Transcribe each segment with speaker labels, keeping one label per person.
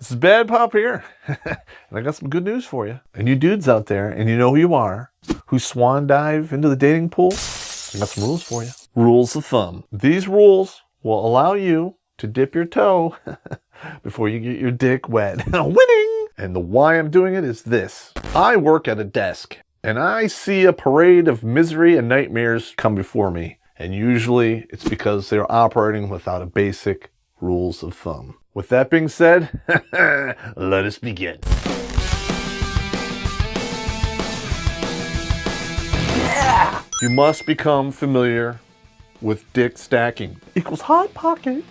Speaker 1: This is Bad Popp here, and I got some good news for you. And you dudes out there, and you know who you are, who swan dive into the dating pool, I got some rules for you. Rules of thumb. These rules will allow you to dip your toe before you get your dick wet. Winning! And the why I'm doing it is this. I work at a desk, and I see a parade of misery and nightmares come before me. And usually it's because they're operating without a basic rules of thumb. With that being said, let us begin. Yeah! You must become familiar with dick stacking. Equals hot pocket,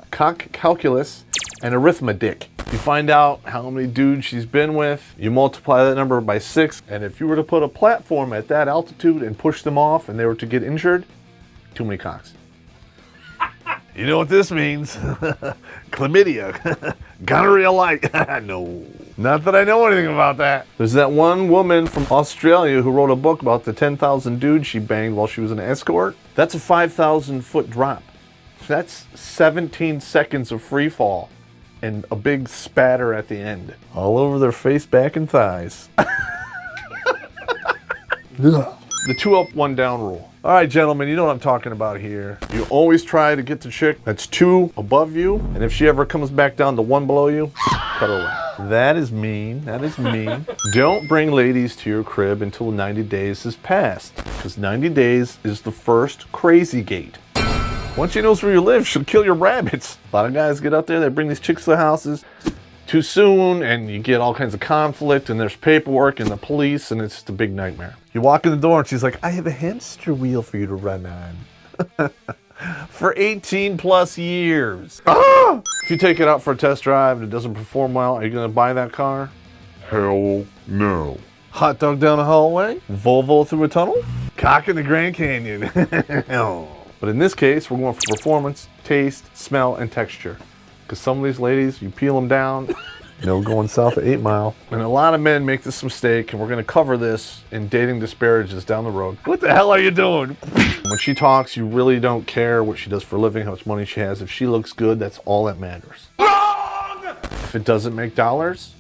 Speaker 1: cock calculus, and arithmetic. You find out how many dudes she's been with, you multiply that number by 6, and if you were to put a platform at that altitude and push them off and they were to get injured, too many cocks. You know what this means? Chlamydia. Gonorrhea light. No. Not that I know anything about that. There's that one woman from Australia who wrote a book about the 10,000 dudes she banged while she was an escort. That's a 5,000 foot drop. That's 17 seconds of free fall and a big spatter at the end. All over their face, back, and thighs. The 2 up, 1 down rule. All right, gentlemen, you know what I'm talking about here. You always try to get the chick that's 2 above you, and if she ever comes back down to 1 below you, cut her away. That is mean. That is mean. Don't bring ladies to your crib until 90 days has passed, because 90 days is the first crazy gate. Once she knows where you live, she'll kill your rabbits. A lot of guys get out there, they bring these chicks to the houses too soon, and you get all kinds of conflict, and there's paperwork and the police, and it's just a big nightmare. You walk in the door and she's like, I have a hamster wheel for you to run on. For 18 plus years. Ah! If you take it out for a test drive and it doesn't perform well, are you going to buy that car? Hell no. Hot dog down a hallway? Volvo through a tunnel? Cock in the Grand Canyon. But in this case, we're going for performance, taste, smell, and texture. Because some of these ladies, you peel them down, no going south of 8 Mile. And a lot of men make this mistake, and we're going to cover this in Dating Disparages down the road. What the hell are you doing? When she talks, you really don't care what she does for a living, how much money she has. If she looks good, that's all that matters. Wrong! If it doesn't make dollars,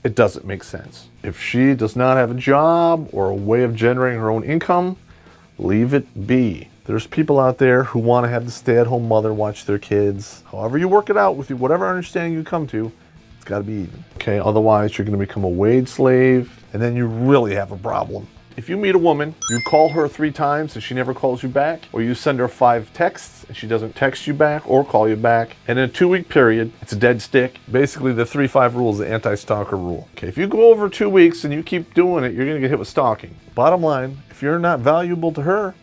Speaker 1: it doesn't make sense. If she does not have a job or a way of generating her own income, leave it be. There's people out there who want to have the stay-at-home mother watch their kids. However you work it out with you, whatever understanding you come to, it's got to be even. Okay, otherwise you're going to become a wage slave, and then you really have a problem. If you meet a woman, you call her 3 times and she never calls you back, or you send her 5 texts and she doesn't text you back or call you back, and in a 2-week period, it's a dead stick. Basically, the 3-5 rule is the anti-stalker rule. Okay, if you go over 2 weeks and you keep doing it, you're going to get hit with stalking. Bottom line, if you're not valuable to her,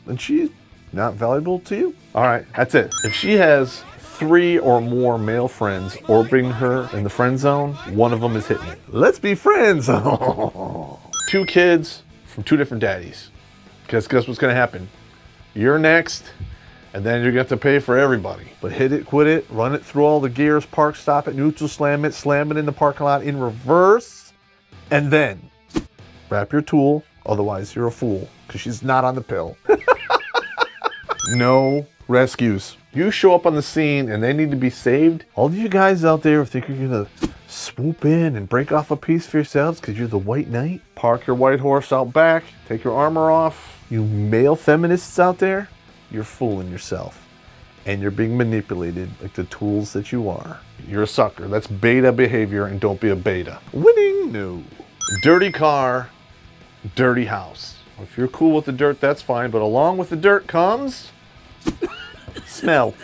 Speaker 1: then she's not valuable to you. All right, that's it. If she has 3 or more male friends orbiting her in the friend zone, one of them is hitting it. Let's be friends. 2 kids from 2 different daddies. Guess what's gonna happen? You're next, and then you're gonna have to pay for everybody. But hit it, quit it, run it through all the gears, park, stop it, neutral, slam it in the parking lot in reverse, and then wrap your tool, otherwise you're a fool, because she's not on the pill. No rescues. You show up on the scene and they need to be saved. All of you guys out there think you're gonna swoop in and break off a piece for yourselves because you're the white knight. Park your white horse out back, take your armor off. You male feminists out there, you're fooling yourself. And you're being manipulated like the tools that you are. You're a sucker. That's beta behavior, and don't be a beta. Winning? No. Dirty car, dirty house. If you're cool with the dirt, that's fine, but along with the dirt comes smell.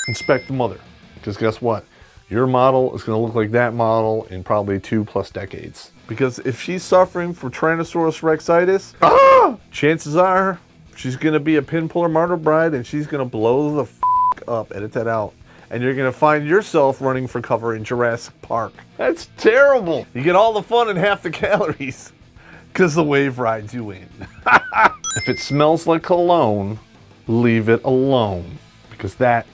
Speaker 1: Inspect the mother, because guess what? Your model is going to look like that model in probably 2+ decades. Because if she's suffering from Tyrannosaurus rexitis, chances are she's going to be a pin puller martyr bride, and she's going to blow the up. Edit that out. And you're going to find yourself running for cover in Jurassic Park. That's terrible. You get all the fun and half the calories. Because the wave rides you in. If it smells like cologne, leave it alone. Because that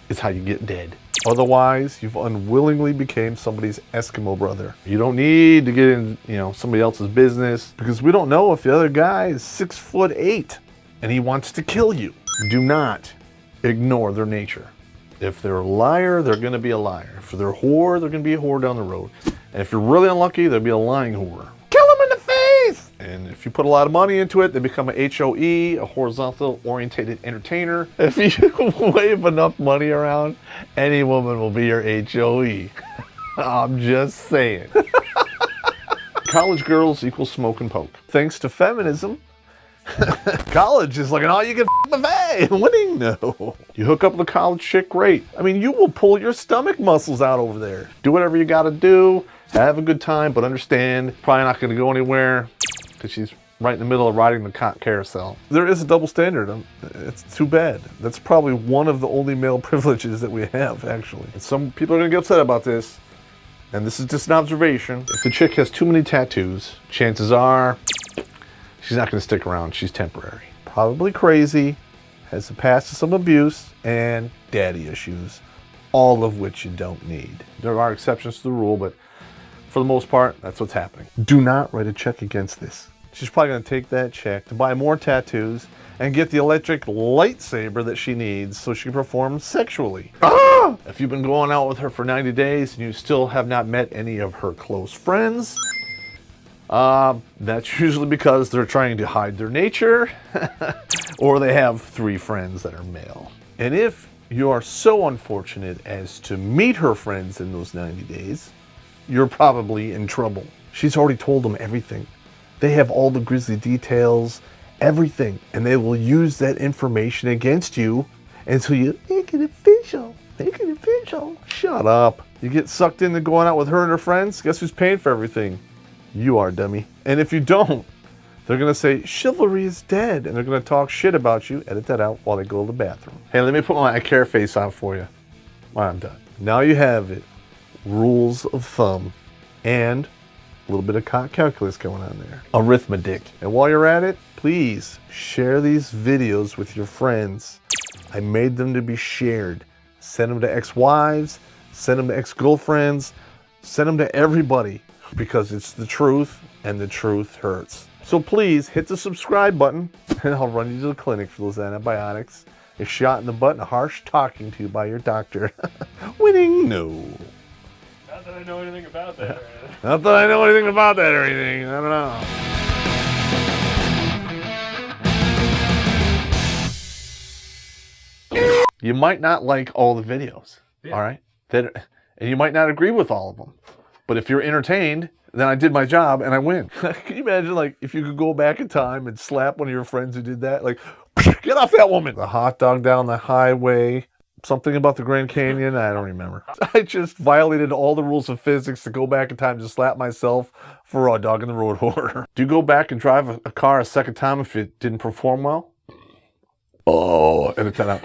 Speaker 1: is how you get dead. Otherwise, you've unwillingly became somebody's Eskimo brother. You don't need to get in, somebody else's business, because we don't know if the other guy is 6'8" and he wants to kill you. Do not ignore their nature. If they're a liar, they're going to be a liar. If they're a whore, they're going to be a whore down the road. And if you're really unlucky, they'll be a lying whore. Kill them in the face! And if you put a lot of money into it, they become a HOE, a horizontal orientated entertainer. If you wave enough money around, any woman will be your HOE. I'm just saying. College girls equal smoke and poke. Thanks to feminism, college is like an all you can buffet. Winning? No. You hook up with a college chick, great. I mean, you will pull your stomach muscles out over there. Do whatever you gotta do. Have a good time, but understand, probably not gonna go anywhere because she's right in the middle of riding the carousel. There is a double standard. It's too bad. That's probably one of the only male privileges that we have, actually. And some people are gonna get upset about this. And this is just an observation. If the chick has too many tattoos, chances are she's not gonna stick around. She's temporary. Probably crazy, has a past of some abuse, and daddy issues, all of which you don't need. There are exceptions to the rule, but for the most part, that's what's happening. Do not write a check against this. She's probably gonna take that check to buy more tattoos and get the electric lightsaber that she needs so she can perform sexually. Ah! If you've been going out with her for 90 days and you still have not met any of her close friends, that's usually because they're trying to hide their nature or they have 3 friends that are male. And if you are so unfortunate as to meet her friends in those 90 days, you're probably in trouble. She's already told them everything. They have all the grisly details, everything, and they will use that information against you until you make it official. Make it official. Shut up. You get sucked into going out with her and her friends, guess who's paying for everything? You are, dummy. And if you don't, they're gonna say chivalry is dead, and they're gonna talk shit about you. Edit that out while they go to the bathroom. Hey, let me put my I care face on for you. All right, I'm done. Now you have it. Rules of thumb and a little bit of calculus going on there. Arithmetic. And while you're at it, please share these videos with your friends. I made them to be shared. Send them to ex-wives, send them to ex-girlfriends, send them to everybody because it's the truth and the truth hurts. So please hit the subscribe button and I'll run you to the clinic for those antibiotics. A shot in the butt and a harsh talking to by your doctor. Winning? No.
Speaker 2: Not that I know anything about that.
Speaker 1: Not that I know anything about that or anything. I don't know. You might not like all the videos, all right? And you might not agree with all of them. But if you're entertained, then I did my job and I win. Can you imagine, like, if you could go back in time and slap one of your friends who did that? Like, get off that woman. The hot dog down the highway. Something about the Grand Canyon, I don't remember. I just violated all the rules of physics to go back in time to slap myself for a dog in the road order. Do you go back and drive a car a second time if it didn't perform well? Oh, edit that out.